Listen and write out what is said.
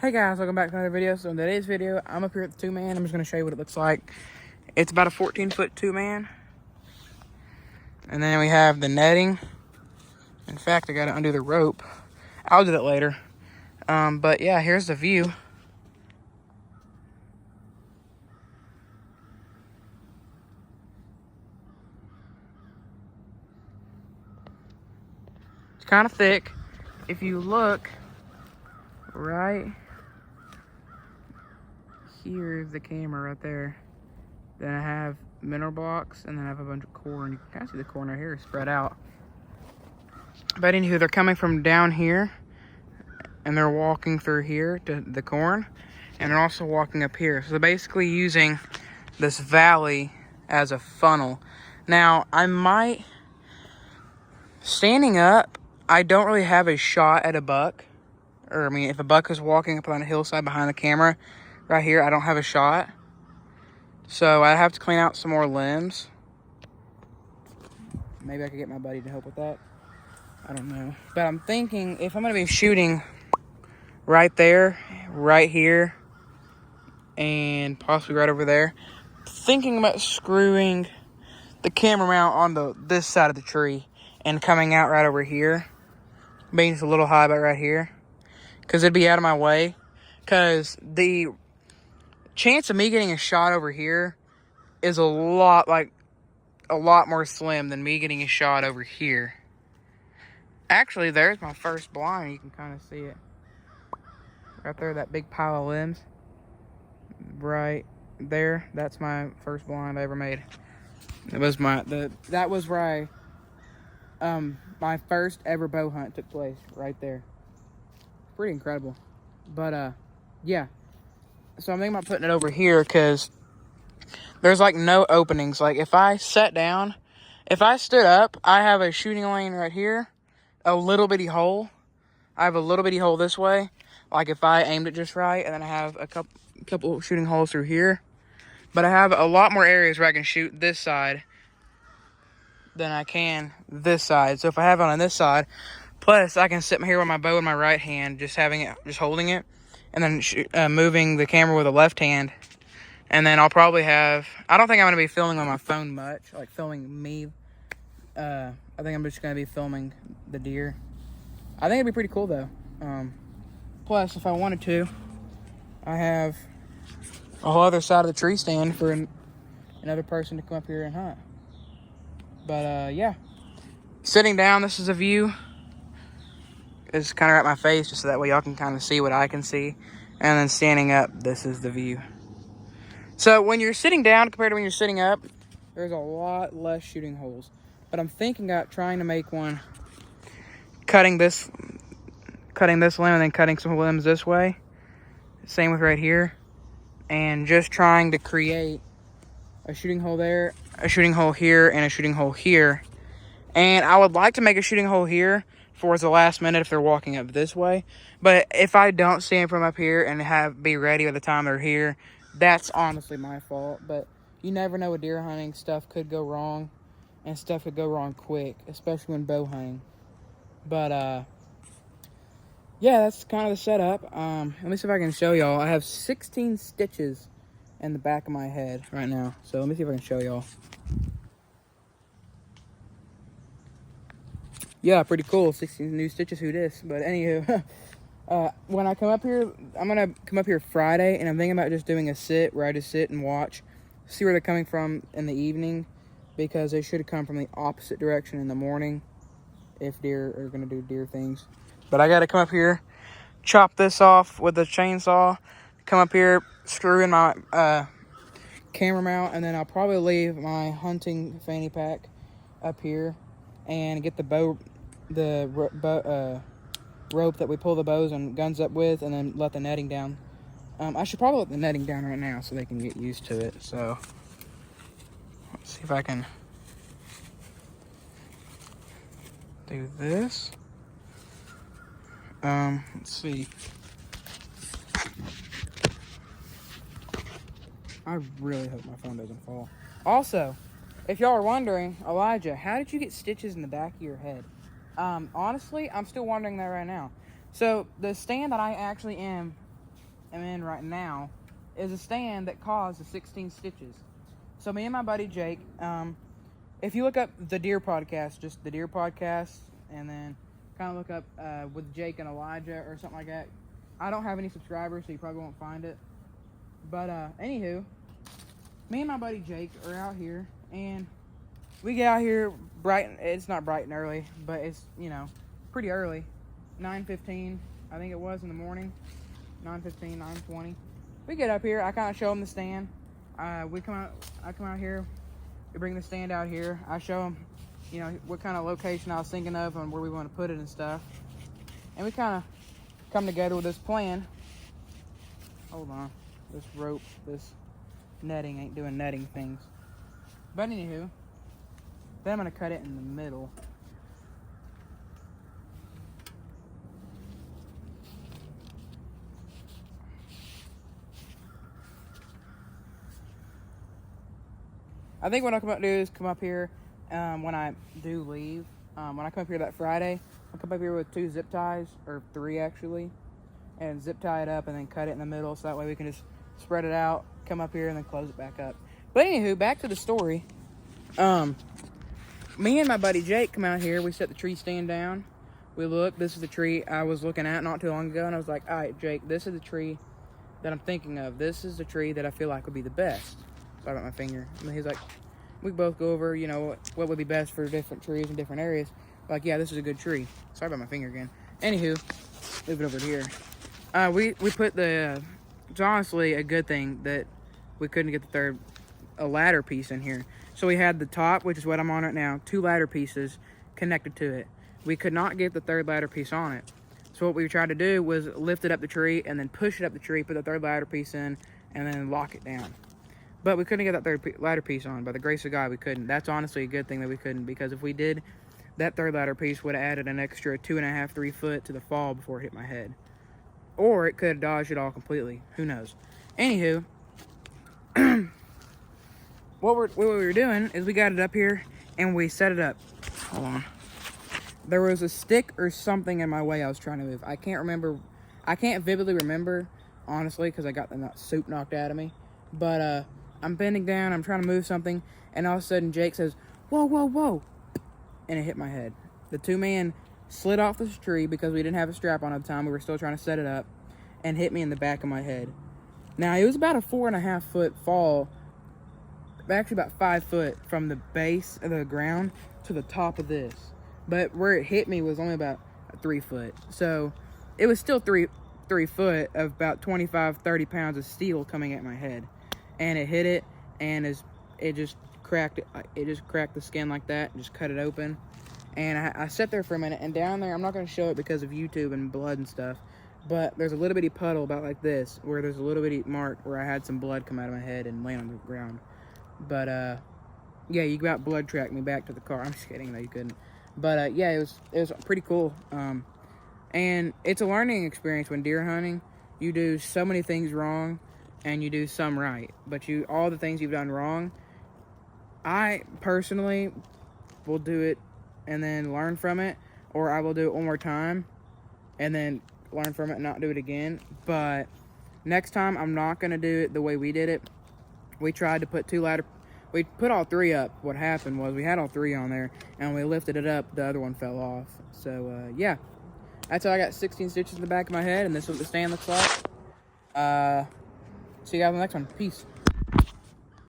Hey guys, welcome back to another video. So in today's video, I'm up here at the 2-man. I'm just going to show you what it looks like. It's about a 14-foot 2-man. And then we have the netting. In fact, I got to undo the rope. I'll do that later. But yeah, here's the view. It's kind of thick. If you look right here's the camera right there. Then I have mineral blocks, and then I have a bunch of corn. You can kind of see the corn right here spread out. But anywho, they're coming from down here, and they're walking through here to the corn, and they're also walking up here. So they're basically using this valley as a funnel. Now, standing up, I don't really have a shot at a buck. Or, I mean, if a buck is walking up on a hillside behind the camera, right here, I don't have a shot. So, I have to clean out some more limbs. Maybe I could get my buddy to help with that. I don't know. But I'm thinking, if I'm going to be shooting right there, right here, and possibly right over there, thinking about screwing the camera mount on this side of the tree and coming out right over here. Being just a little high about right here. Because it'd be out of my way. Because the chance of me getting a shot over here is a lot more slim than me getting a shot over here. Actually, there's my first blind. You can kind of see it. Right there, that big pile of limbs. Right there. That's my first blind I ever made. It was that was where my first ever bow hunt took place. Right there. Pretty incredible. But, yeah. So I'm thinking about putting it over here because there's, like, no openings. Like, if I stood up, I have a shooting lane right here. A little bitty hole. I have a little bitty hole this way. Like, if I aimed it just right. And then I have a couple shooting holes through here. But I have a lot more areas where I can shoot this side than I can this side. So if I have it on this side, plus I can sit here with my bow in my right hand, just holding it, and then moving the camera with the left hand. And then I'll probably I don't think I'm going to be filming on my phone much, like filming me. I think I'm just going to be filming the deer. I think it'd be pretty cool though. Plus, if I wanted to, I have a whole other side of the tree stand for another person to come up here and hunt. But, yeah. Sitting down, this is a view. It's kind of at my face, just so that way y'all can kind of see what I can see. And then standing up, this is the view. So, when you're sitting down compared to when you're sitting up, there's a lot less shooting holes. But I'm thinking about trying to make one, cutting this limb and then cutting some limbs this way. Same with right here. And just trying to create a shooting hole there, a shooting hole here, and a shooting hole here. And I would like to make a shooting hole here for the last minute if they're walking up this way. But if I don't stand from up here and be ready by the time they're here, that's honestly my fault. But you never know with deer hunting. Stuff could go wrong. And stuff could go wrong quick, especially when bow hunting. But, yeah, that's kind of the setup. Let me see if I can show y'all. I have 16 stitches in the back of my head right now. So let me see if I can show y'all. Yeah, pretty cool. 16 new stitches, who dis? But anywho, when I come up here, I'm going to come up here Friday, and I'm thinking about just doing a sit where I just sit and watch, see where they're coming from in the evening, because they should come from the opposite direction in the morning if deer are going to do deer things. But I got to come up here, chop this off with a chainsaw, come up here, screw in my camera mount, and then I'll probably leave my hunting fanny pack up here and get the rope that we pull the bows and guns up with, and then let the netting down. I should probably let the netting down right now so they can get used to it. So let's see if I can do this. Let's see. I really hope my phone doesn't fall. Also, if y'all are wondering, Elijah, how did you get stitches in the back of your head? Honestly, I'm still wondering that right now. So, the stand that I actually am am in right now is a stand that caused the 16 stitches. So me and my buddy Jake, if you look up the Deer Podcast, just the Deer Podcast, and then kind of look up with Jake and Elijah or something like that. I don't have any subscribers, so you probably won't find it. But anywho, me and my buddy Jake are out here, and we get out here bright. It's not bright and early, but it's, you know, pretty early. 9:15, I think it was in the morning. 9:15, 9:20. We get up here. I kind of show them the stand. I come out here. We bring the stand out here. I show them, you know, what kind of location I was thinking of and where we want to put it and stuff. And we kind of come together with this plan. Hold on. This rope, this netting ain't doing netting things. But anywho, then I'm going to cut it in the middle. I think what I'm about to do is come up here when I do leave. When I come up here that Friday, I'll come up here with 2 zip ties, or 3 actually, and zip tie it up and then cut it in the middle so that way we can just spread it out, come up here, and then close it back up. But anywho, back to the story. Me and my buddy Jake come out here. We set the tree stand down. We look. This is the tree I was looking at not too long ago, and I was like, all right, Jake, this is the tree that I'm thinking of. This is the tree that I feel like would be the best. Sorry about my finger. And he's like, we both go over, you know, what would be best for different trees in different areas. Like, yeah, this is a good tree. Sorry about my finger again. Anywho, move it over to here. We put the, it's honestly a good thing that we couldn't get a ladder piece in here. So we had the top, which is what I'm on right now, 2 ladder pieces connected to it. We could not get the 3rd ladder piece on it. So what we tried to do was lift it up the tree and then push it up the tree, put the 3rd ladder piece in, and then lock it down. But we couldn't get that 3rd ladder piece on. By the grace of God, we couldn't. That's honestly a good thing that we couldn't, because if we did, that 3rd ladder piece would have added an extra 2.5, 3 foot to the fall before it hit my head. Or it could have dodged it all completely. Who knows? Anywho, what we were doing is we got it up here and we set it up. Hold on. There was a stick or something in my way I was trying to move. I can't remember. I can't vividly remember, honestly, because I got the soup knocked out of me. But I'm bending down. I'm trying to move something. And all of a sudden, Jake says, whoa, whoa, whoa. And it hit my head. The 2 men slid off this tree because we didn't have a strap on at the time. We were still trying to set it up. And hit me in the back of my head. Now, it was about a 4.5 foot fall. Actually, about 5 foot from the base of the ground to the top of this. But where it hit me was only about 3 foot. So, it was still 3 foot of about 25, 30 pounds of steel coming at my head. And it hit it, and it just cracked it. It just cracked the skin like that, just cut it open. And I sat there for a minute, and down there, I'm not going to show it because of YouTube and blood and stuff, but there's a little bitty puddle about like this, where there's a little bitty mark where I had some blood come out of my head and lay on the ground. But, yeah, you about blood tracked me back to the car. I'm just kidding, no, you couldn't. But, yeah, it was pretty cool. And it's a learning experience when deer hunting. You do so many things wrong, and you do some right. But all the things you've done wrong, I personally will do it and then learn from it, or I will do it one more time and then learn from it and not do it again. But next time, I'm not going to do it the way we did it. We tried to put we put all 3 up. What happened was we had all 3 on there, and we lifted it up, the other one fell off. So, yeah. That's how I got 16 stitches in the back of my head, and this is what the stand looks like. See you guys on the next one. Peace.